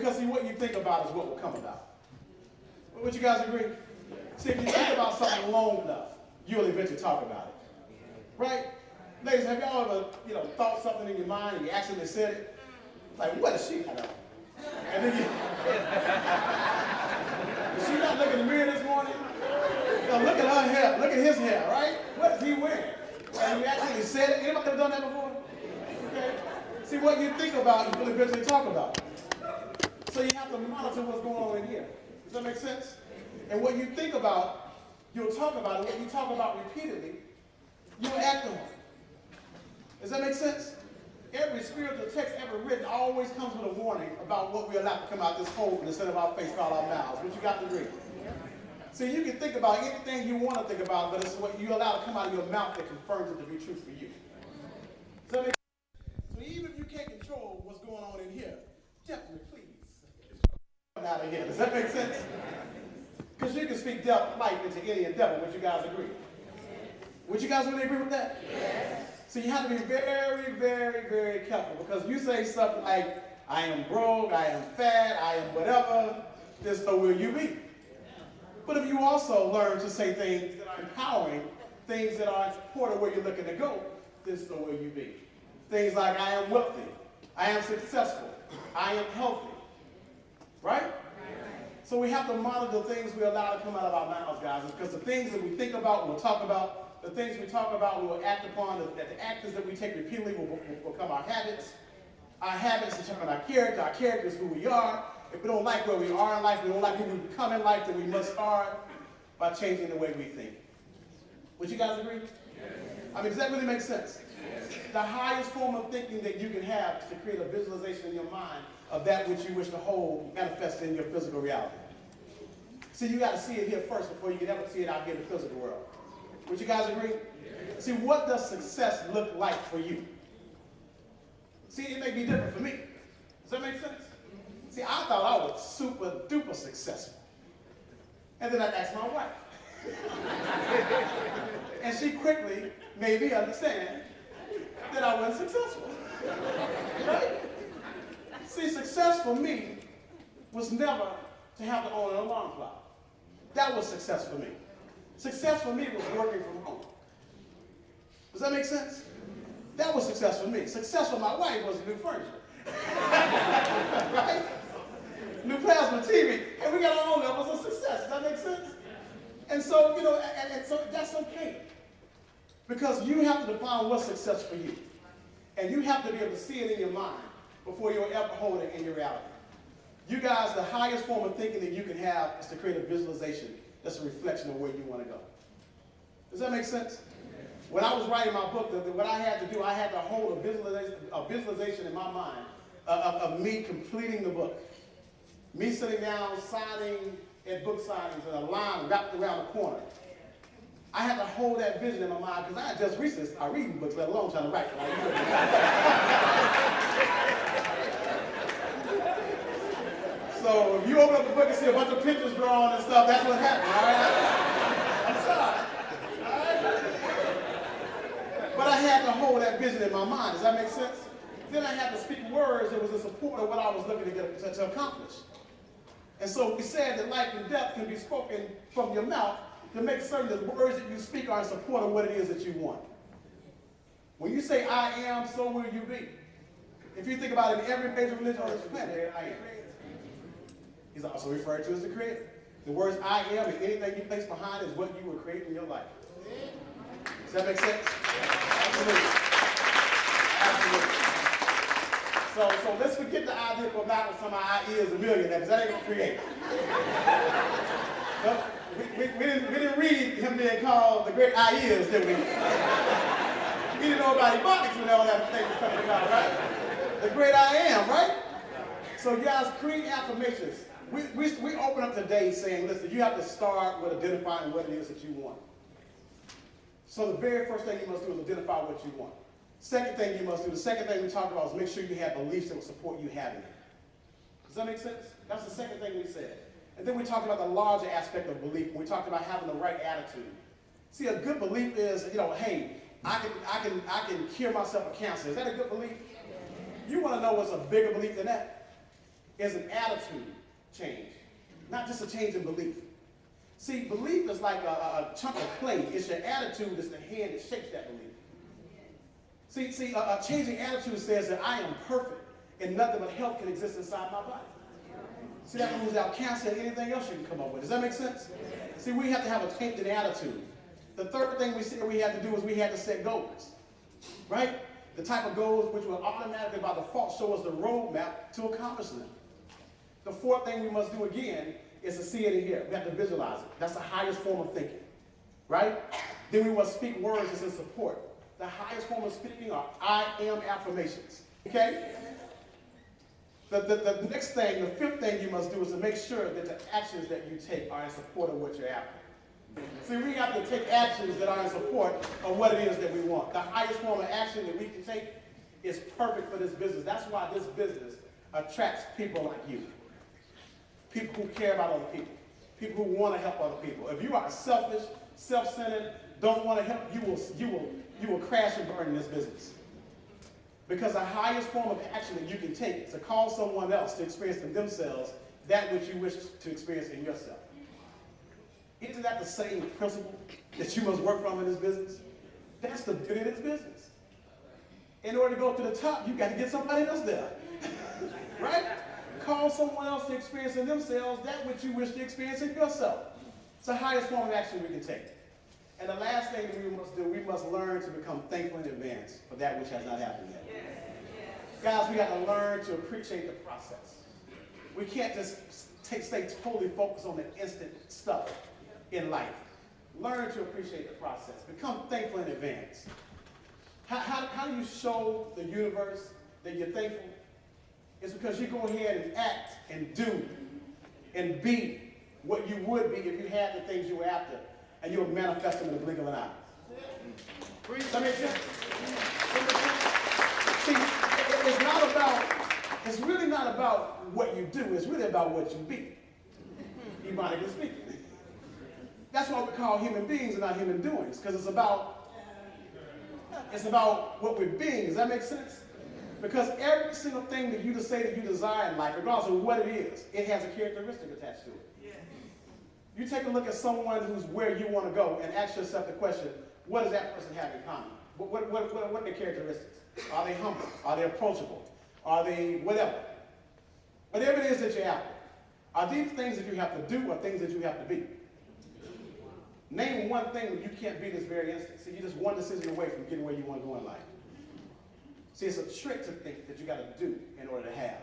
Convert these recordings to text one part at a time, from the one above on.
Because see, what you think about is what will come about. Would you guys agree? See, if you think about something long enough, you'll eventually talk about it. Right? Ladies, have y'all ever, thought something in your mind and you actually said it? Like, what is she got on? And then is she not looking in the mirror this morning? Look at her hair. Look at his hair, right? What is he wearing? And you actually said it. Anybody ever done that before? Okay. See, what you think about, you will eventually talk about. So you have to monitor what's going on in here. Does that make sense? And what you think about, you'll talk about it. What you talk about repeatedly, you'll act on it. Does that make sense? Every spiritual text ever written always comes with a warning about what we allow to come out this hole in the center of our face called our mouths. What you got to read. So you can think about anything you want to think about, but it's what you allow to come out of your mouth that confirms it to be true for you. Does that make sense? So even if you can't control what's going on in here, definitely please come out of here. Does that make sense? Because you can speak life into any endeavor. Would you guys agree? Would you guys really agree with that? Yes. So you have to be very, very, very careful, because you say something like, I am broke, I am fat, I am whatever, then so will you be. But if you also learn to say things that are empowering, things that are in support of where you're looking to go, then so will you be. Things like, I am wealthy, I am successful, I am healthy. Right? So we have to monitor the things we allow to come out of our mouths, guys, because the things that we think about, we'll talk about. The things we talk about, we will act upon. The actions that we take repeatedly will become our habits. Our habits determine our character. Our character is who we are. If we don't like where we are in life, we don't like who we become in life, then we must start by changing the way we think. Would you guys agree? Yes. I mean, does that really make sense? Yes. The highest form of thinking that you can have is to create a visualization in your mind of that which you wish to hold manifested in your physical reality. See, you got to see it here first before you can ever see it out here in the physical world. Would you guys agree? Yes. See, what does success look like for you? See, it may be different for me. Does that make sense? See, I thought I was super duper successful. And then I asked my wife. And she quickly made me understand that I wasn't successful. Right? See, success for me was never to have to own an alarm clock. That was success for me. Success for me was working from home. Does that make sense? That was success for me. Success for my wife was new furniture. Right? New plasma TV. And we got our own levels of success. Does that make sense? And so, and so that's okay. Because you have to define what's success for you. And you have to be able to see it in your mind before you'll ever hold it in your reality. You guys, the highest form of thinking that you can have is to create a visualization that's a reflection of where you want to go. Does that make sense? When I was writing my book, what I had to do, I had to hold a visualization in my mind of me completing the book. Me sitting down, signing at book signings, and a line wrapped around the corner. I had to hold that vision in my mind, because I had just recently started reading books, let alone trying to write. So if you open up the book and see a bunch of pictures drawn and stuff, that's what happened, all right? I'm sorry. All right? But I had to hold that vision in my mind. Does that make sense? Then I had to speak words that was in support of what I was looking to accomplish. And so we said that life and death can be spoken from your mouth to make certain that the words that you speak are in support of what it is that you want. When you say, I am, so will you be. If you think about it, in every major religion on this planet, I am. He's also referred to as the creator. The words I am and anything you place behind is what you will create in your life. Does that make sense? Absolutely. Absolutely. So let's forget the idea for Malcolm somehow I is a millionaire, because that ain't going to create. No, we didn't read him being called the great I is, did we? We didn't know about ebonics when all that thing was coming about, right? The great I am, right? So you guys create affirmations. We open up today saying, listen, you have to start with identifying what it is that you want. So the very first thing you must do is identify what you want. Second thing you must do, the second thing we talked about is make sure you have beliefs that will support you having it. Does that make sense? That's the second thing we said. And then we talked about the larger aspect of belief. We talked about having the right attitude. See, a good belief is, hey, I can cure myself of cancer. Is that a good belief? You want to know what's a bigger belief than that? is an attitude change, not just a change in belief. See, belief is like a chunk of clay. It's your attitude, it's the hand that shapes that belief. See, changing attitude says that I am perfect and nothing but health can exist inside my body. See, that rules out cancer and anything else you can come up with. Does that make sense? See, we have to have a change in attitude. The third thing we said we had to do is we had to set goals, right? The type of goals which will automatically by default show us the roadmap to accomplish them. The fourth thing we must do again is to see it in here. We have to visualize it. That's the highest form of thinking, right? Then we must speak words that's in support. The highest form of speaking are I am affirmations, okay? The next thing, the fifth thing you must do is to make sure that the actions that you take are in support of what you're after. See, we have to take actions that are in support of what it is that we want. The highest form of action that we can take is perfect for this business. That's why this business attracts people like you. People who care about other people. People who want to help other people. If you are selfish, self-centered, don't want to help, you will crash and burn in this business. Because the highest form of action that you can take is to call someone else to experience in themselves that which you wish to experience in yourself. Isn't that the same principle that you must work from in this business? That's the beauty of this business. In order to go to the top, you got to get somebody else there. Right? Call someone else to experience in themselves that which you wish to experience in yourself. It's the highest form of action we can take. And the last thing that we must do, we must learn to become thankful in advance for that which has not happened yet. Guys, we got to learn to appreciate the process. We can't just stay totally focused on the instant stuff in life. Learn to appreciate the process. Become thankful in advance. How do you show the universe that you're thankful? It's because you go ahead and act and do and be what you would be if you had the things you were after, and you'll manifest them in the blink of an eye. That makes sense? See, it's really not about what you do, it's really about what you be, ironically speaking. That's why we call human beings and not human doings, because it's about what we're being. Does that make sense? Because every single thing that you just say that you desire in life, regardless of what it is, it has a characteristic attached to it. You take a look at someone who's where you want to go and ask yourself the question, what does that person have in common? What are their characteristics? Are they humble? Are they approachable? Are they whatever? Whatever it is that you're after. Are these things that you have to do or things that you have to be? Name one thing that you can't be this very instant. See, you're just one decision away from getting where you want to go in life. See, it's a trick to think that you got to do in order to have.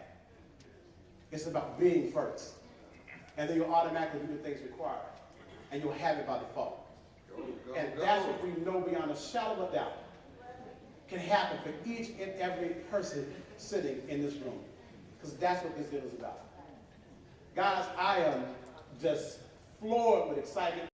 It's about being first. And then you'll automatically do the things required. And you'll have it by default. And that's what we know beyond a shadow of a doubt can happen for each and every person sitting in this room. Because that's what this deal is about. Guys, I am just floored with excitement.